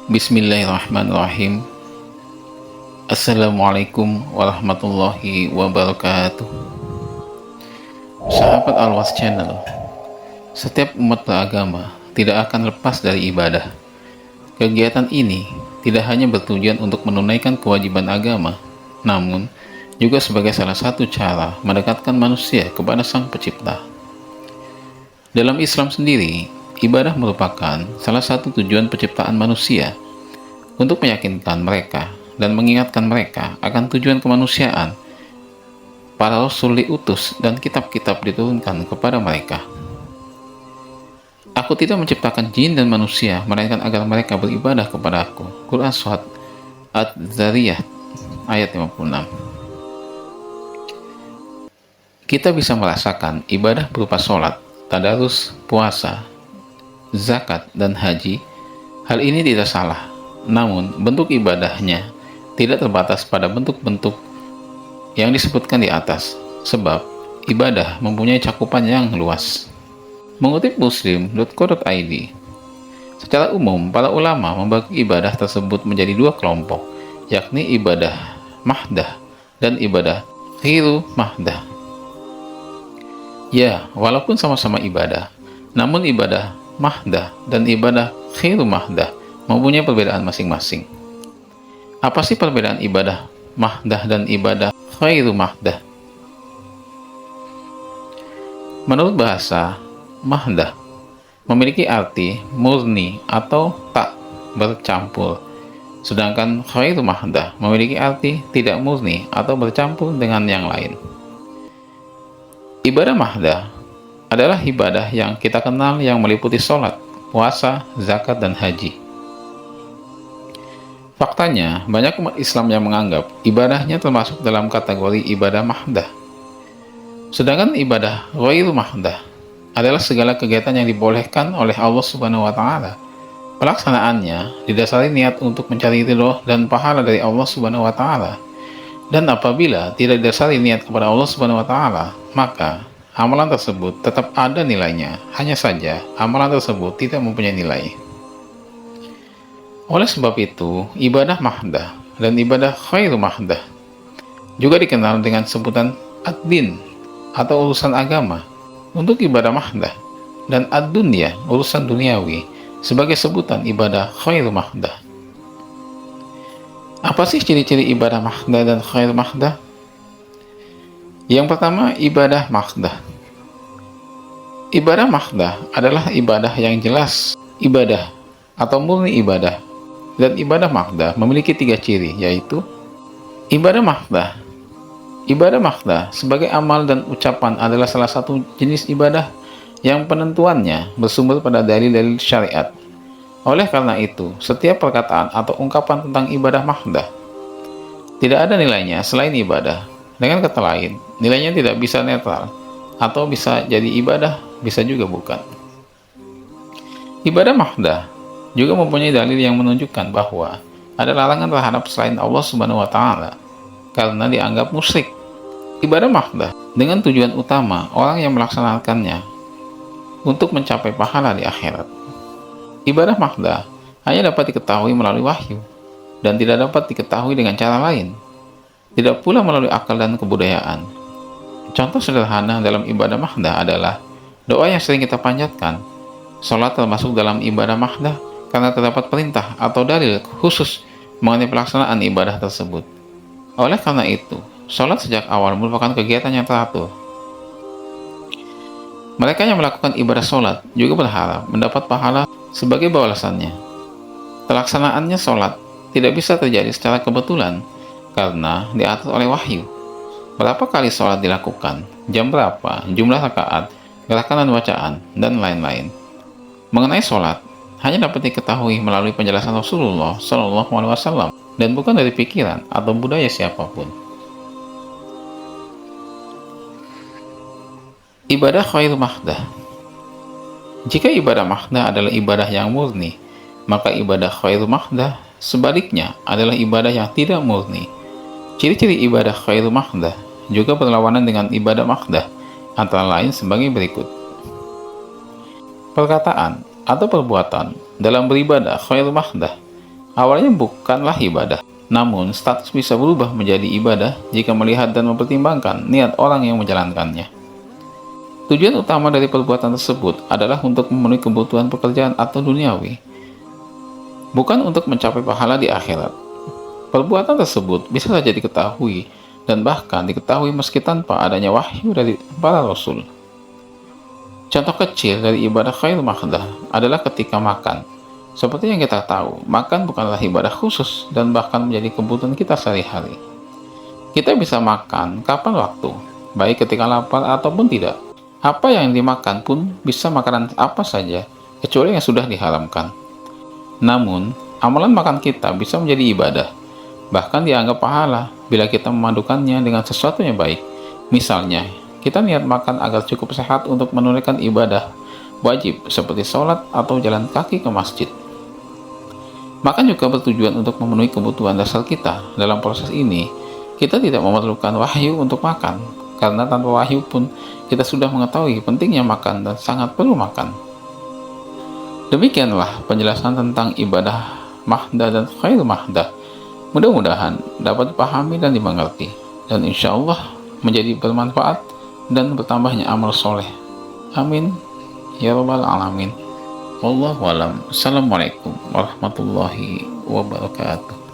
Bismillahirrahmanirrahim. Assalamualaikum warahmatullahi wabarakatuh. Sahabat Alwas Channel, setiap umat beragama tidak akan lepas dari ibadah. Kegiatan ini tidak hanya bertujuan untuk menunaikan kewajiban agama, namun juga sebagai salah satu cara mendekatkan manusia kepada Sang Pencipta. Dalam Islam sendiri, ibadah merupakan salah satu tujuan penciptaan manusia untuk meyakinkan mereka dan mengingatkan mereka akan tujuan kemanusiaan. Para rasul diutus dan kitab-kitab diturunkan kepada mereka. Aku tidak menciptakan jin dan manusia melainkan agar mereka beribadah kepada Aku. Quran Surat Az-Zariyat ayat 56. Kita bisa merasakan ibadah berupa sholat, tadarus, puasa, zakat, dan haji. Hal ini tidak salah, namun bentuk ibadahnya tidak terbatas pada bentuk-bentuk yang disebutkan di atas, sebab ibadah mempunyai cakupan yang luas. Mengutip muslim.co.id, secara umum para ulama membagi ibadah tersebut menjadi dua kelompok, yakni ibadah mahdah dan ibadah ghiru mahdah. Ya, walaupun sama-sama ibadah, namun ibadah mahdah dan ibadah ghiru mahdah mempunyai perbedaan masing-masing. Apa sih perbedaan ibadah mahdah dan ibadah ghiru mahdah? Menurut bahasa, mahdah memiliki arti murni atau tak bercampur, sedangkan ghiru mahdah memiliki arti tidak murni atau bercampur dengan yang lain. Ibadah mahdah adalah ibadah yang kita kenal yang meliputi sholat, puasa, zakat, dan haji. Faktanya, banyak umat Islam yang menganggap ibadahnya termasuk dalam kategori ibadah mahdah. Sedangkan ibadah ghiru mahdah adalah segala kegiatan yang dibolehkan oleh Allah Subhanahu wa Ta'ala. Pelaksanaannya didasari niat untuk mencari ridho dan pahala dari Allah Subhanahu wa Ta'ala. Dan apabila tidak didasari niat kepada Allah Subhanahu wa Ta'ala, maka amalan tersebut tetap ada nilainya. Hanya saja amalan tersebut tidak mempunyai nilai. Oleh sebab itu, ibadah mahdah dan ibadah ghiru mahdah juga dikenal dengan sebutan ad-din atau urusan agama untuk ibadah mahdah, dan ad-dunya urusan duniawi sebagai sebutan ibadah ghiru mahdah. Apa sih ciri-ciri ibadah mahdah dan ghiru mahdah? Yang pertama, ibadah mahdah. Ibadah mahdah adalah ibadah yang jelas ibadah atau murni ibadah. Dan ibadah mahdah memiliki 3 ciri, yaitu ibadah mahdah. Ibadah mahdah sebagai amal dan ucapan adalah salah satu jenis ibadah yang penentuannya bersumber pada dalil-dalil syariat. Oleh karena itu, setiap perkataan atau ungkapan tentang ibadah mahdah tidak ada nilainya selain ibadah. Dengan kata lain, nilainya tidak bisa netral, atau bisa jadi ibadah, bisa juga bukan. Ibadah mahdah juga mempunyai dalil yang menunjukkan bahwa ada larangan terhadap selain Allah Subhanahu wa Ta'ala karena dianggap musyrik. Ibadah mahdah dengan tujuan utama orang yang melaksanakannya untuk mencapai pahala di akhirat. Ibadah mahdah hanya dapat diketahui melalui wahyu dan tidak dapat diketahui dengan cara lain, tidak pula melalui akal dan kebudayaan. Contoh sederhana dalam ibadah mahdah adalah doa yang sering kita panjatkan. Salat termasuk dalam ibadah mahdah karena terdapat perintah atau dalil khusus mengenai pelaksanaan ibadah tersebut. Oleh karena itu, salat sejak awal merupakan kegiatan yang teratur. Mereka yang melakukan ibadah salat juga berharap mendapat pahala sebagai balasannya. Pelaksanaannya salat tidak bisa terjadi secara kebetulan karena diatur oleh wahyu. Berapa kali salat dilakukan, jam berapa, jumlah rakaat, gerakan dan bacaan, dan lain-lain. Mengenai salat, hanya dapat diketahui melalui penjelasan Rasulullah SAW dan bukan dari pikiran atau budaya siapapun. Ibadah ghiru mahdah. Jika ibadah mahdah adalah ibadah yang murni, maka ibadah ghiru mahdah sebaliknya adalah ibadah yang tidak murni. Ciri-ciri ibadah ghiru mahdah juga berlawanan dengan ibadah mahdah, antara lain sebagai berikut. Perkataan atau perbuatan dalam beribadah ghair mahdah awalnya bukanlah ibadah. Namun, status bisa berubah menjadi ibadah jika melihat dan mempertimbangkan niat orang yang menjalankannya. Tujuan utama dari perbuatan tersebut adalah untuk memenuhi kebutuhan pekerjaan atau duniawi, bukan untuk mencapai pahala di akhirat. Perbuatan tersebut bisa saja diketahui dan bahkan diketahui meski tanpa adanya wahyu dari para rasul. Contoh kecil dari ibadah khairul mahdah adalah ketika makan. Seperti yang kita tahu, makan bukanlah ibadah khusus dan bahkan menjadi kebutuhan kita sehari-hari. Kita bisa makan kapan waktu, baik ketika lapar ataupun tidak. Apa yang dimakan pun bisa makanan apa saja, kecuali yang sudah diharamkan. Namun, amalan makan kita bisa menjadi ibadah, bahkan dianggap pahala bila kita memadukannya dengan sesuatu yang baik. Misalnya, kita niat makan agar cukup sehat untuk menunaikan ibadah wajib seperti sholat atau jalan kaki ke masjid. Makan juga bertujuan untuk memenuhi kebutuhan dasar kita. Dalam proses ini, kita tidak memerlukan wahyu untuk makan, karena tanpa wahyu pun kita sudah mengetahui pentingnya makan dan sangat perlu makan. Demikianlah penjelasan tentang ibadah mahdah dan khairul mahdah. Mudah-mudahan dapat dipahami dan dimengerti, dan insya Allah menjadi bermanfaat dan bertambahnya amal soleh. Amin ya rabbal alamin. Wallahu alam. Assalamualaikum warahmatullahi wabarakatuh.